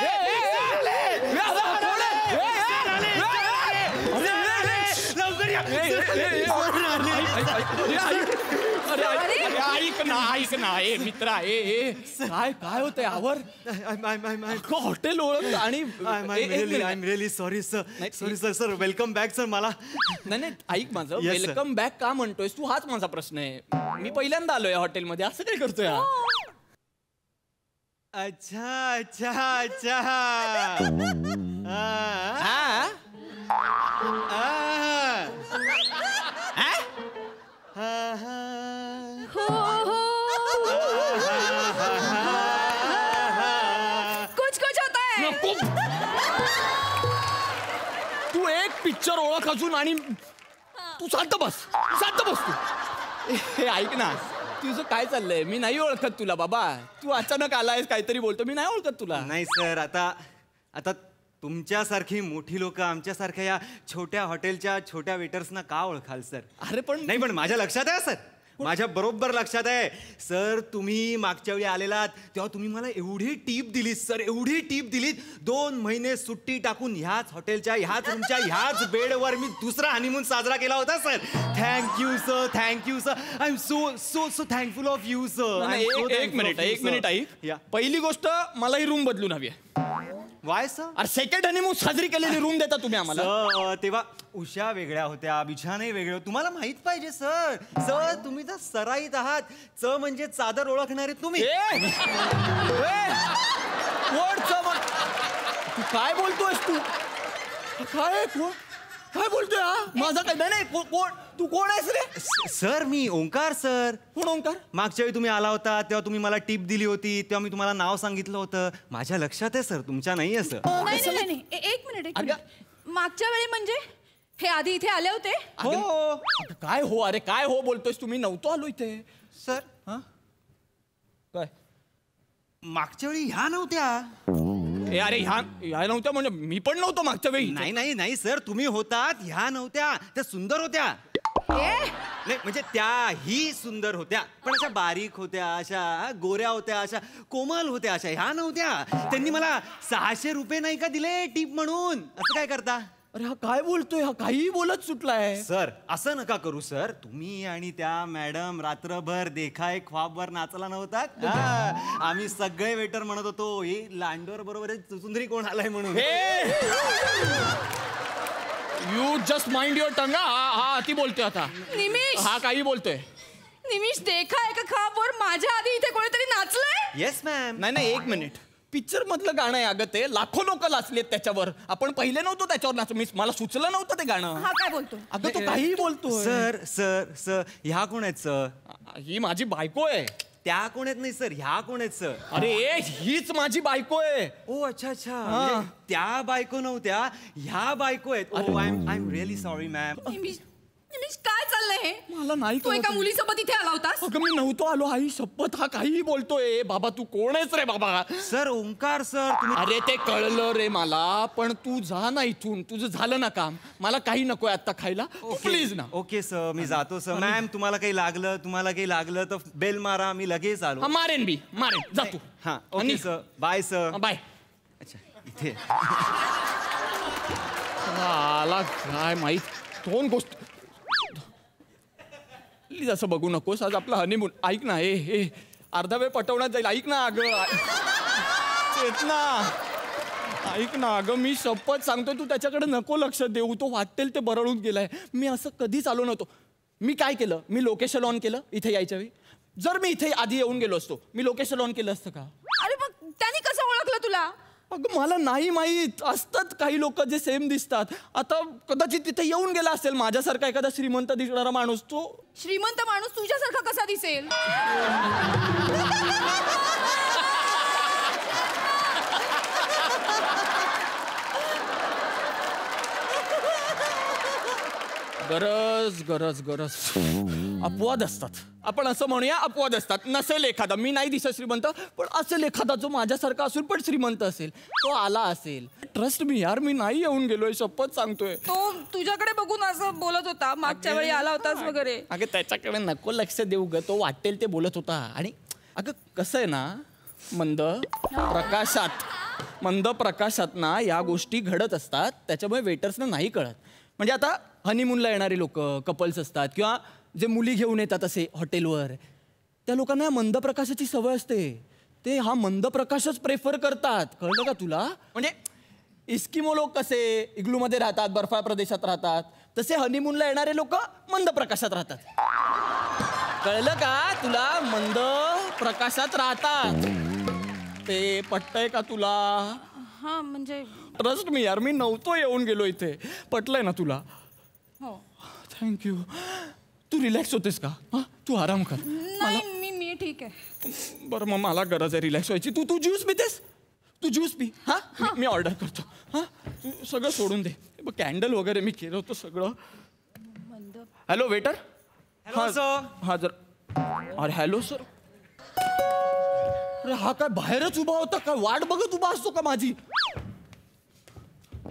ऐक ना मित्र आहे. काय होतंय आवर? हॉटेल ओळख आणि I am really sorry sir. Sir welcome back sir. मला नाही ऐक माझं. वेलकम बॅक का म्हणतोयस तू? हाच माझा प्रश्न आहे. मी पहिल्यांदा आलोय हॉटेलमध्ये. असं काय करतोय? अच्छा अच्छा अच्छा. कुछ होता है. तू एक पिक्चर ओळख अजून आणि तू शांत बस तू. हे ऐक ना, तुझं काय चाललंय? मी नाही ओळखत तुला बाबा. तू अचानक आलायस काहीतरी बोलतो. मी नाही ओळखत तुला. नाही सर, आता तुमच्यासारखी मोठी लोक आमच्यासारख्या या छोट्या हॉटेलच्या छोट्या वेटर्सना का ओळखाल सर? अरे पण नाही, पण माझ्या लक्षात आहे सर, माझ्या बरोबर लक्षात आहे सर. तुम्ही मागच्या वेळी आलेलात तेव्हा तुम्ही मला एवढी टीप दिलीत सर, एवढी टीप दिलीत. 2 महिने सुट्टी टाकून ह्याच हॉटेलच्या ह्याच रूमच्या ह्याच बेडवर मी दुसरा हनीमून साजरा केला होता sir. Thank you sir, thank you sir. I am so so so thankful of you sir. एक मिनिट ऐक. पहिली गोष्ट, मला ही रूम बदलून हवी आहे. Y sir? अरे सेकंड हनीमून साजरी केलेली रूम देता तुम्ही आम्हाला? तेव्हा उषा वेगळ्या होत्या, बिछाने वेगळे होते. तुम्हाला माहित पाहिजे सर. सर तुम्ही तर सराईत आहात. च म्हणजे चादर ओळखणारे तुम्ही. तू काय बोलतोयस? काय बोलतोय हा? माझा काय नाही. कोण तू? कोण आहेस रे? सर मी ओंकार सर. कोण ओंकार? मागच्या वेळी तुम्ही आला होता तेव्हा तुम्ही मला टिप दिली होती, तेव्हा मी तुम्हाला नाव सांगितलं होतं. माझ्या लक्षात आहे सर, तुमच्या नाही आहे सर. नाही. एक मिनिट. मागच्या वेळी म्हणजे हे आधी इथे आले होते? हो. काय हो? अरे काय हो बोलतोयस? तुम्ही नव्हतो आलो इथे सर. काय मागच्या वेळी ह्या नव्हत्या? अरे ह्या नव्हत्या म्हणजे मी पण नव्हतो मागच्या वेळी. नाही सर, तुम्ही होतात, ह्या नव्हत्या. त्या सुंदर होत्या. नाही म्हणजे त्याही सुंदर होत्या, पण अशा बारीक होत्या, अशा गोऱ्या होत्या, अशा कोमल होत्या, अशा ह्या नव्हत्या. त्यांनी मला 600 रुपये नाही का दिले टीप म्हणून? असं काय करता? अरे हा काय बोलतोय? हा काही बोलत सुटलाय. सर असं नका करू सर. तुम्ही आणि त्या मॅडम रात्रभर देखाय ख्वाबवर नाचला नव्हता? आम्ही सगळे वेटर म्हणत होतो हे लांडोर बरोबर चुचुंदरी कोण आलाय म्हणून. You just mind your tongue. हा अति बोलतोय आता. निमिष, हा काही बोलतोय. निमिष देखा आहे का खापवर माझ्या आधी इथे कोणीतरी नाचलंय? Yes ma'am. नाही एक मिनिट. पिक्चर मधलं गाणं आहे अगं ते. लाखो लोक नाचलेत त्याच्यावर. आपण पहिले नव्हतो त्याच्यावर नाच. मला सुचलं नव्हतं ते गाणं. हा काय बोलतो? अगं तो काही बोलतो. सर ह्या कोण आहेत सर? ही माझी बायको आहे. त्या कोण आहेत? नाही सर, ह्या कोण आहेत सर? अरे हीच माझी बायको आहे. ओ अच्छा. म्हणजे त्या बायको नव्हत्या, ह्या बायको आहेत. Oh I am really sorry ma'am. Nimish काय चाललंय हे? मला नाही. तू एका मुलीसोबत इथे आला होतास? अगं मी नव्हतो आलो. आई शपथ, हा काही बोलतोय. बाबा तू कोण आहेस रे बाबा? Sir Omkar sir. अरे ते कळलं रे मला, पण तू जा ना इथून. तुझं झालं ना काम. मला काही नकोय आता खायला. प्लीज ना. ओके सर, मी जातो सर. मॅम तुम्हाला काही लागलं तर बेल मारा, मी लगेच आलो. मारेन जा तू. हा okay sir. Bye sir. Bye. अच्छा इथे आला काय माहित. 2 गोष्ट प्लीज असं बघू नकोस. आज आपला हनीमून. ऐक ना, हे अर्धा वेळ पटवण्यात जाईल. ऐक ना अगं, चेतना ऐक ना अगं, मी शपथ सांगतो तू त्याच्याकडे नको लक्ष देऊ. तो वाटेल ते बरळून गेलाय. मी असं कधीच आलो नव्हतो. मी काय केलं? मी लोकेशन ऑन केलं इथे यायच्या वेळी. जर मी इथे आधी येऊन गेलो असतो, मी लोकेशन ऑन केलं असतं का? अरे मग त्यांनी कसं ओळखलं तुला? अगं मला नाही माहीत. असतात काही लोक जे सेम दिसतात. आता कदाचित तिथे येऊन गेला असेल माझ्यासारखा एखादा श्रीमंत दिसणारा माणूस. तो श्रीमंत माणूस तुझ्यासारखा कसा दिसेल? गरज अपवाद असतात. आपण असं म्हणूया अपवाद असतात. नसेल एखादा, मी नाही दिसत श्रीमंत, पण असेल एखादा जो माझ्यासारखा असून पण श्रीमंत असेल. तो आला असेल. ट्रस्ट मी यार, मी नाही येऊन गेलोय, शपथ सांगतोय. तो तुझ्याकडे बघून असं बोलत होता. मागच्या वेळी आला होतास वगैरे. अगं त्याच्याकडे नको लक्ष देऊ ग. तो वाटेल ते बोलत होता. आणि अगं कसं आहे ना, मंद प्रकाशात ना या गोष्टी घडत असतात. त्याच्यामुळे वेटर्सना नाही कळत. म्हणजे आता हनीमूनला येणारे लोक कपल्स असतात किंवा जे मुली घेऊन येतात असे हॉटेलवर, त्या लोकांना मंद प्रकाशाची सवय असते. ते हा मंद प्रकाशच प्रेफर करतात. कळलं का तुला? म्हणजे इस्किमो लोक कसे इग्लूमध्ये राहतात, बर्फाळ प्रदेशात राहतात, तसे हनीमूनला येणारे लोक मंद प्रकाशात राहतात. कळलं का तुला? मंद प्रकाशात राहतात. ते पटतंय का तुला? हा म्हणजे ट्रस्ट मी यार, मी नव्हतो येऊन गेलो इथे. पटलंय ना तुला? हो. थँक्यू. तू रिलॅक्स होतेस का? हा तू आराम कर. नाही मी ठीक आहे. बरं मग मला गरज आहे रिलॅक्स व्हायची. तू ज्यूस पितेस? तू ज्यूस पी. हा मी ऑर्डर करतो. हा तू सगळं सोडून दे. बघ कॅन्डल वगैरे मी केलं होतं सगळं. Hello waiter. Hello sir. हा जर अरे हॅलो सर. अरे हा काय बाहेरच उभा होता काय वाट बघत उभा असतो का माझी.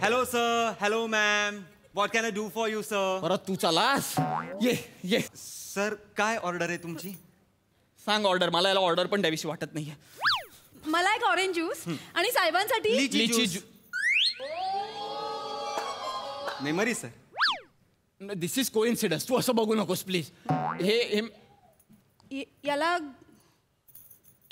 Hello sir. Hello ma'am. What can I do for you sir. परत तू चलास. ये ये सर काय ऑर्डर आहे तुमची. सांग ऑर्डर. मला याला ऑर्डर पण द्यावीशी वाटत नाहीये. मला एक ऑरेंज ज्यूस आणि साहेबांसाठी lychee juice. Memory sir. This is coincidence. तू असं बघू नकोस प्लीज. हे याला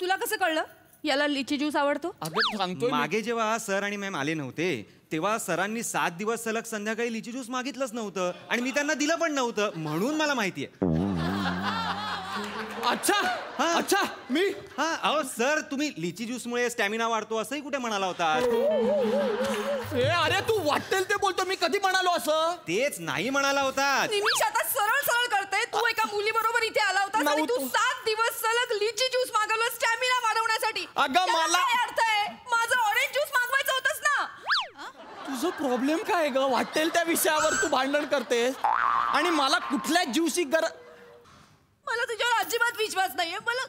तुला कसं कळलं याला लिची ज्यूस आवडतो. अगं सांगतोय मागे जेव्हा सर आणि मॅम आले नव्हते तेव्हा सरांनी 7 दिवस सलग संध्याकाळी लिची ज्यूस मागितलंच नव्हतं आणि मी त्यांना दिलं पण नव्हतं म्हणून मला माहितीये. अच्छा अच्छा मी अहो सर तुम्ही लिची ज्यूस मुळे स्टॅमिना वाढतो असंही कुठे म्हणाला होता. अरे तू वाटेल ते बोलतो. मी कधी म्हणालो असं. तेच नाही म्हणाला होता. निमिष आता सरळ सरळ करते. तू एका मुली बरोबर इथे आला होता आणि तू 7 दिवस सलग लिची ज्यूस मागवलं स्टॅमिना वाढवण्यासाठी. अगं मला काय अर्थ आहे. माझं ऑरेंज ज्यूस मागवायचं होतंच ना. तुझं प्रॉब्लेम काय ग. वाटेल त्या विषयावर तू भांडण करतेस आणि मला कुठल्या ज्यूसची गरज. मला तुझ्यावर अजिबात विश्वास नाहीये. मला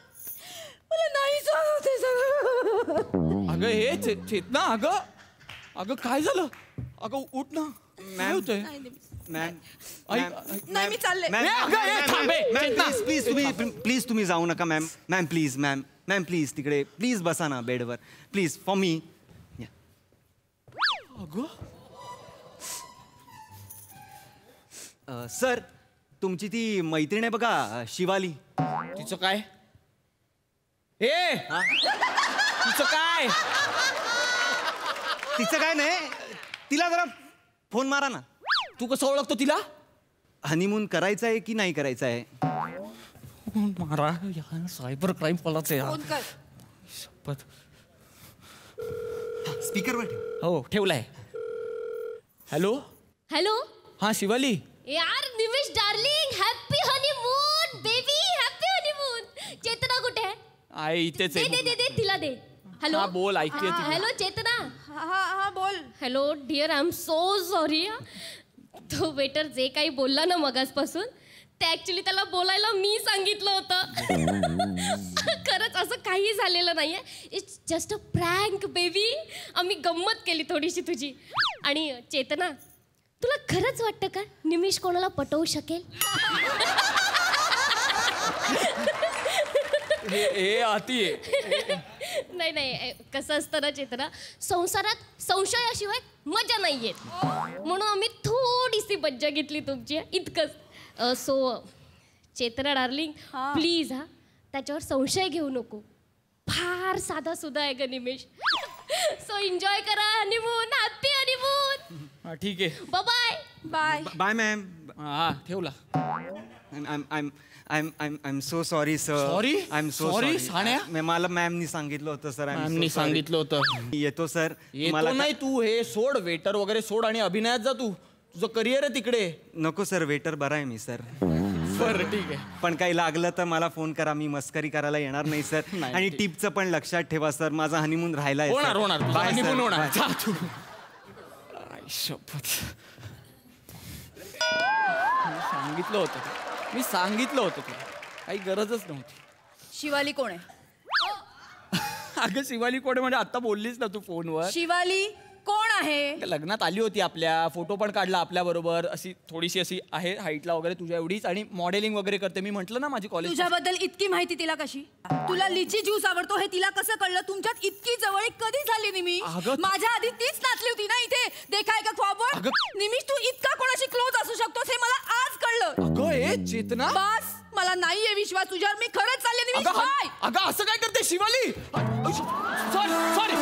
नाही सांगते सगळं. अगं हे चेतना. अगं काय झालं. अगं उठ ना. काय होतंय. नाही मी चालले. प्लीज तुम्ही जाऊ नका ma'am. Ma'am please ma'am please तिकडे प्लीज बसा ना बेडवर प्लीज फॉर मी. सर तुमची ती मैत्रीण आहे बघा शिवाली. तिचं काय. तिचं काय. तिचं काय नाही. तिला जरा फोन मारा ना. तू कसं ओळखतो तिला. हनीमून करायचं आहे की नाही करायचं आहे. मारा सायबर क्राईम पलाच आहे. स्पीकरवर ठेव. हो ठेवलाय. Hello hello. हा शिवाली. यार Nimish darling happy honeymoon baby happy honeymoon. Chetna कुठे आहे. आई इथेच दे दे दे दे तिला दे. हॅलो हा बोल ऐकते. हॅलो चेतना. हा बोल. Hello dear I am so sorry. तो वेटर जे काही बोलला ना मगासपासून ते ऍक्च्युली त्याला बोलायला मी सांगितलं होतं. खरंच असं काही झालेलं नाहीये. It's just a prank baby. आम्ही गंमत केली थोडीशी तुझी. आणि चेतना तुला खरंच वाटतं का निमिष कोणाला पटवू शकेल. नाही नाही कसं असतं ना चेतना संसारात संशयाशिवाय मजा नाही येत. म्हणून आम्ही थोडीशी मज्जा घेतली तुमची इतकंच. सो चेतना डार्लिंग प्लीज त्याच्यावर संशय घेऊ नको. फार साधा सुद्धा आहे ग निमिष. सो एन्जॉय करा हनीमून. Happy honeymoon. ठीक आहे. Bye bye bye ma'am. हा ठेवला. I am so sorry sir. Sorry. I am so sorry sorry. साण्या. मला मॅमनी सांगितलं होतं सर. मॅमनी सांगितलं होतं. येतो सर. मला नाही. तू हे सोड वेटर वगैरे सोड आणि अभिनयात जा. तू तुझं करिअर आहे तिकडे. नको सर वेटर बरा आहे मी सर. बरं ठीक आहे. पण काही लागलं तर मला फोन करा. मी मस्करी करायला येणार नाही सर. आणि टिपचं पण लक्षात ठेवा सर. माझा हनीमून राहिला आहे. होणार हनीमून होणार. मी सांगितलं होतं तुला. काही गरजच नव्हती. शिवाली कोण आहे. अगं शिवाली कोण म्हणजे आता बोललीस ना तू फोनवर. शिवाली कोण आहे. लग्नात आली होती आपल्या. फोटो पण काढला आपल्या बरोबर. अशी थोडीशी अशी आहे हाईटला वगैरे तुझ्या एवढीच. आणि मॉडेलिंग वगैरे करते. मी म्हटलं ना माझी कॉलेज. तुझ्याबद्दल इतकी माहिती तिला कशी. तुला लिची ज्यूस आवडतो हे तिला कसं कळलं. तुमच्यात इतकी जवळीक कधी झाली निमिष. माझ्या आधी तीच नाचली होती ना इथे देखाय का ख्वाबवर. निमिष तू इतका कोणाशी क्लोज असू शकतोस हे मला आज कळलं. अगं चेतना बस मला नाहीये विश्वास तुझ्यावर. मी खरंच चालले निमिष. अगं असं काय करते शिवाली. सॉरी